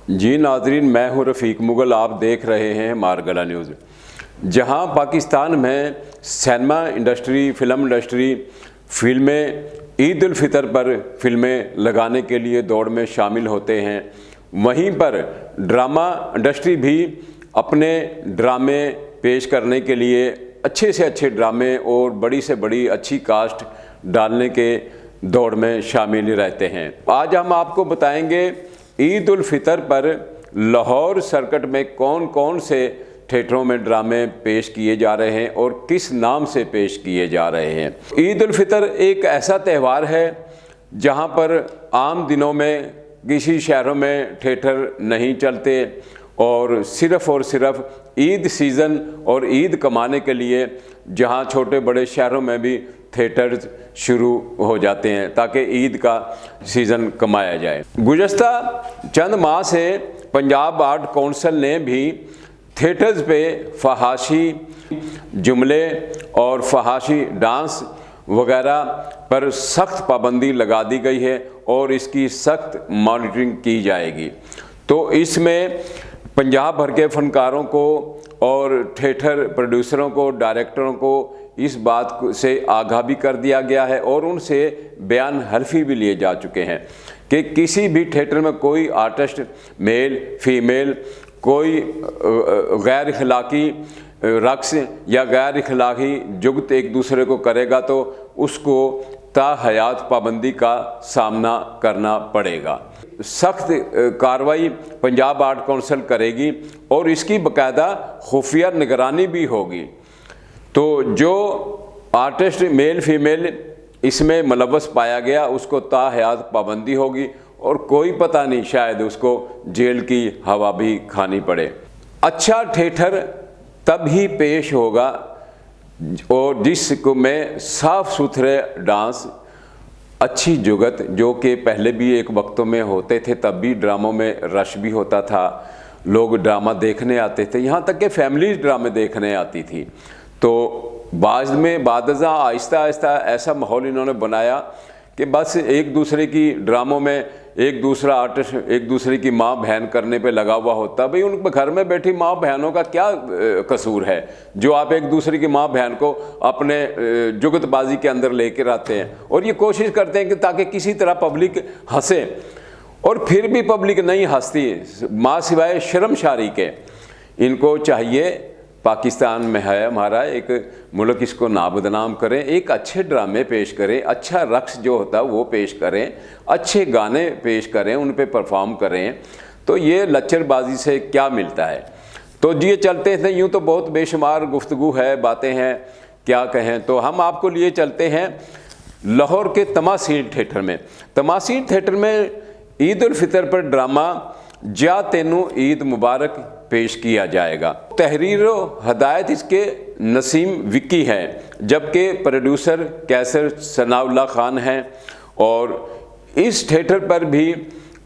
जी नाजरीन, मैं हूँ रफ़ीक मुग़ल। आप देख रहे हैं मारगला न्यूज़। जहाँ पाकिस्तान में सिनेमा इंडस्ट्री, फ़िल्म इंडस्ट्री फिल्में ईद उल फ़ितर पर फिल्में लगाने के लिए दौड़ में शामिल होते हैं, वहीं पर ड्रामा इंडस्ट्री भी अपने ड्रामे पेश करने के लिए अच्छे से अच्छे ड्रामे और बड़ी से बड़ी अच्छी कास्ट डालने के दौड़ में शामिल रहते हैं। आज हम आपको बताएंगे ईद उल फ़ितर पर लाहौर सर्किट में कौन कौन से थिएटरों में ड्रामे पेश किए जा रहे हैं और किस नाम से पेश किए जा रहे हैं। ईद उल फ़ितर एक ऐसा त्यौहार है जहां पर आम दिनों में किसी शहरों में थिएटर नहीं चलते और सिर्फ़ ईद सीज़न और ईद कमाने के लिए जहां छोटे बड़े शहरों में भी थिएटर्स शुरू हो जाते हैं ताकि ईद का सीज़न कमाया जाए। गुज़श्ता चंद माह से पंजाब आर्ट काउंसिल ने भी थिएटर्स पे फहाशी जुमले और फहाशी डांस वगैरह पर सख्त पाबंदी लगा दी गई है और इसकी सख्त मॉनिटरिंग की जाएगी। तो इसमें पंजाब भर के फ़नकारों को और थिएटर प्रोड्यूसरों को, डायरेक्टरों को इस बात से आगाह भी कर दिया गया है और उनसे बयान हल्फी भी लिए जा चुके हैं कि किसी भी थिएटर में कोई आर्टिस्ट मेल फीमेल कोई गैर अखलाकी रक्स या गैर अखलाकी जुगत एक दूसरे को करेगा तो उसको ताहयात पाबंदी का सामना करना पड़ेगा। सख्त कार्रवाई पंजाब आर्ट काउंसिल करेगी और इसकी बाकायदा खुफिया निगरानी भी होगी। तो जो आर्टिस्ट मेल फीमेल इसमें मुलव्वस पाया गया उसको ताहयात पाबंदी होगी और कोई पता नहीं, शायद उसको जेल की हवा भी खानी पड़े। अच्छा थिएटर तब ही पेश होगा और जिसको में साफ़ सुथरे डांस, अच्छी जुगत, जो कि पहले भी एक वक्तों में होते थे, तब भी ड्रामों में रश भी होता था, लोग ड्रामा देखने आते थे, यहाँ तक कि फैमिलीज ड्रामे देखने आती थी। तो बादज़ा आहिस्ता आहिस्ता ऐसा माहौल इन्होंने बनाया कि बस एक दूसरे की ड्रामों में एक दूसरा आर्टिस्ट एक दूसरे की माँ बहन करने पे लगा हुआ होता। भाई उन घर में बैठी माँ बहनों का क्या कसूर है जो आप एक दूसरे की माँ बहन को अपने जुगतबाजी के अंदर लेकर आते हैं और ये कोशिश करते हैं कि ताकि किसी तरह पब्लिक हंसे, और फिर भी पब्लिक नहीं हंसती माँ सिवाय शर्मशारी के। इनको चाहिए, पाकिस्तान में है हमारा एक मुल्क, इसको ना बदनाम करें, एक अच्छे ड्रामे पेश करें, अच्छा रक्स जो होता है वो पेश करें, अच्छे गाने पेश करें, उन पे परफॉर्म करें। तो ये लच्चरबाजी से क्या मिलता है। तो ये चलते थे यूँ तो बहुत बेशुमार गुफ्तगू है, बातें हैं, क्या कहें। तो हम आपको लिए चलते हैं लाहौर के तमासील थिएटर में। तमासील थिएटर में ईद उल फ़ितर पर ड्रामा जा तेनू ईद मुबारक पेश किया जाएगा। तहरीर व हदायत इसके नसीम विक्की हैं, जबकि प्रोड्यूसर कैसर सनाउल्लाह खान हैं। और इस थिएटर पर भी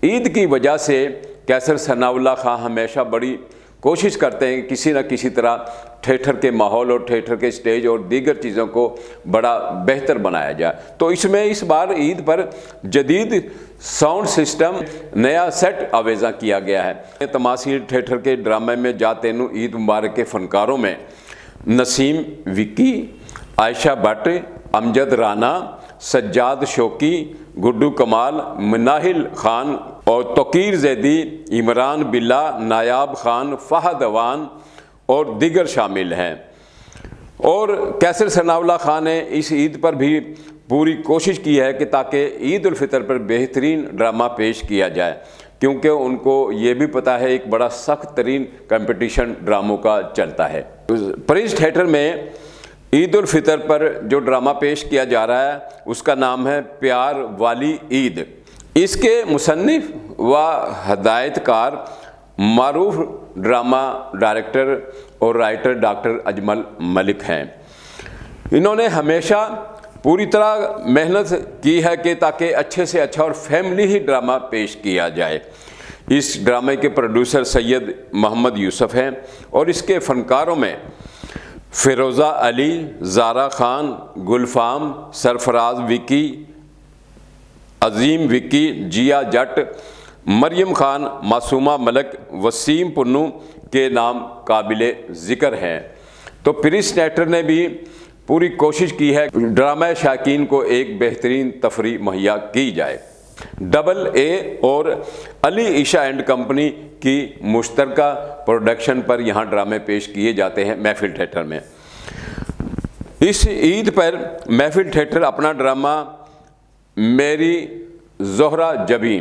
ईद की वजह से कैसर सनाउल्लाह खान हमेशा बड़ी कोशिश करते हैं कि किसी न किसी तरह थिएटर के माहौल और थिएटर के स्टेज और दीगर चीज़ों को बड़ा बेहतर बनाया जाए। तो इसमें इस बार ईद पर जदीद साउंड सिस्टम, नया सेट आवेज़ा किया गया है। तमासील थिएटर के ड्रामे में जा तेनू ईद मुबारक के फ़नकारों में नसीम विक्की, आयशा भट्ट, अमजद राना, सज्जाद शौकी, गुड्डू कमाल, मनाहिल खान और तोकीर जैदी, इमरान बिल्ला, नायाब खान, फहद अवान और दीगर शामिल हैं। और कैसर सनाउल्लाह खान ने इस ईद पर भी पूरी कोशिश की है कि ताकि ईद उल फ़ितर पर बेहतरीन ड्रामा पेश किया जाए, क्योंकि उनको ये भी पता है एक बड़ा सख्त तरीन कंपटीशन ड्रामों का चलता है। प्रिंस थिएटर में ईद उल फ़ितर पर जो ड्रामा पेश किया जा रहा है उसका नाम है प्यार वाली ईद। इसके मुसन्निफ़ व हदायतकार मारूफ ड्रामा डायरेक्टर और राइटर डॉक्टर अजमल मलिक हैं। इन्होंने हमेशा पूरी तरह मेहनत की है कि ताकि अच्छे से अच्छा और फैमिली ही ड्रामा पेश किया जाए। इस ड्रामे के प्रोड्यूसर सैयद मोहम्मद यूसुफ हैं और इसके फ़नकारों में फ़िरोज़ा अली, ज़ारा खान, गुलफाम, सरफराज विकी, अजीम विक्की, जिया जट, مریم خان، معصومہ ملک، وسیم پنو کے نام قابل ذکر ہیں۔ تو پرنس ایکٹر نے بھی پوری کوشش کی ہے ڈرامہ شائقین کو ایک بہترین تفریح مہیا کی جائے۔ ڈبل اے اور علی عشاء اینڈ کمپنی کی مشترکہ پروڈکشن پر یہاں ڈرامے پیش کیے جاتے ہیں محفل تھیٹر میں۔ اس عید پر محفل تھیٹر اپنا ڈرامہ میری زہرہ جبیں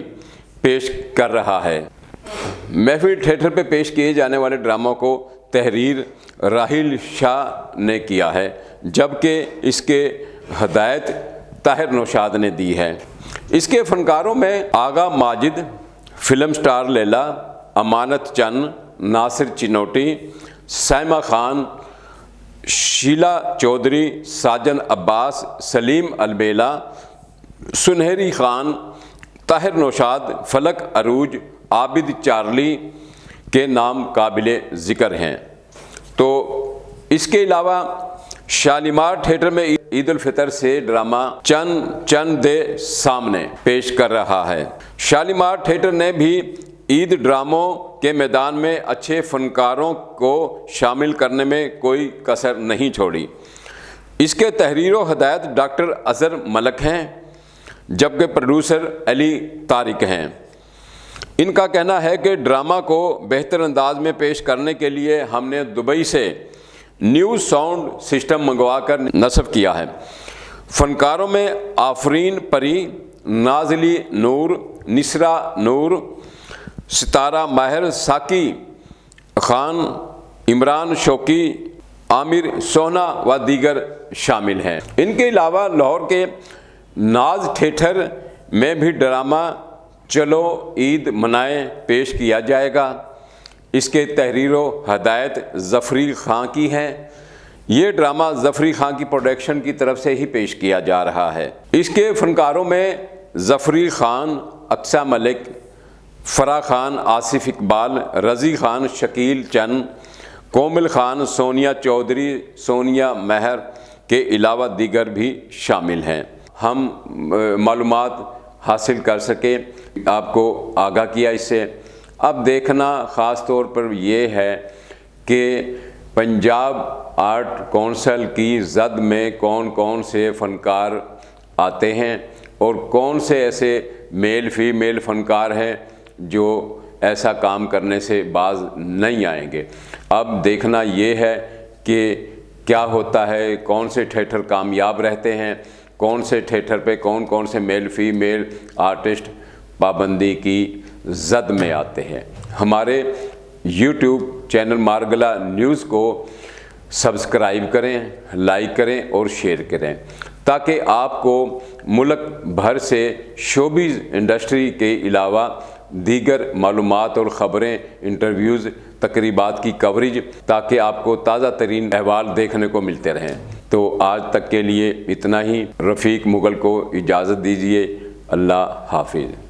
پیش کر رہا ہے۔ محفل تھیٹر پہ پیش کیے جانے والے ڈراموں کو تحریر راحیل شاہ نے کیا ہے، جبکہ اس کے ہدایت طاہر نوشاد نے دی ہے۔ اس کے فنکاروں میں آغا ماجد، فلم سٹار لیلا، امانت چند، ناصر چنوٹی، سائمہ خان، شیلا چودھری، ساجن عباس، سلیم البیلا، سنہری خان، طاہر نوشاد، فلک عروج، عابد چارلی کے نام قابل ذکر ہیں۔ تو اس کے علاوہ شالیمار تھیٹر میں عید الفطر سے ڈرامہ چند دے سامنے پیش کر رہا ہے۔ شالیمار تھیٹر نے بھی عید ڈراموں کے میدان میں اچھے فنکاروں کو شامل کرنے میں کوئی کسر نہیں چھوڑی۔ اس کے تحریر و ہدایت ڈاکٹر اظہر ملک ہیں، جبکہ پروڈیوسر علی طارق ہیں۔ ان کا کہنا ہے کہ ڈرامہ کو بہتر انداز میں پیش کرنے کے لیے ہم نے دبئی سے نیو ساؤنڈ سسٹم منگوا کر نصب کیا ہے۔ فنکاروں میں آفرین پری، نازلی نور، نسرا نور، ستارہ ماہر، ساکی خان، عمران شوقی، عامر سونا و دیگر شامل ہیں۔ ان کے علاوہ لاہور کے ناز تھیٹر میں بھی ڈرامہ چلو عید منائیں پیش کیا جائے گا۔ اس کے تحریر و ہدایت ظفری خان کی ہے۔ یہ ڈرامہ ظفری خان کی پروڈکشن کی طرف سے ہی پیش کیا جا رہا ہے۔ اس کے فنکاروں میں ظفری خان، اقصیٰ ملک، فرح خان، آصف اقبال، رضی خان، شکیل چند، کومل خان، سونیا چودھری، سونیا مہر کے علاوہ دیگر بھی شامل ہیں۔ ہم معلومات حاصل کر سکے، آپ کو آگاہ کیا اس سے۔ اب دیکھنا خاص طور پر یہ ہے کہ پنجاب آرٹ کونسل کی زد میں کون کون سے فنکار آتے ہیں اور کون سے ایسے میل فیمیل فنکار ہیں جو ایسا کام کرنے سے باز نہیں آئیں گے۔ اب دیکھنا یہ ہے کہ کیا ہوتا ہے، کون سے تھیٹر کامیاب رہتے ہیں، کون سے تھیٹر پہ کون کون سے میل فیمیل آرٹسٹ پابندی کی زد میں آتے ہیں۔ ہمارے یوٹیوب چینل مارگلا نیوز کو سبسکرائب کریں، لائک کریں اور شیئر کریں، تاکہ آپ کو ملک بھر سے شوبز انڈسٹری کے علاوہ دیگر معلومات اور خبریں، انٹرویوز، تقریبات کی کوریج، تاکہ آپ کو تازہ ترین احوال دیکھنے کو ملتے رہیں۔ تو آج تک کے لیے اتنا ہی۔ رفیق مغل کو اجازت دیجیے۔ اللہ حافظ۔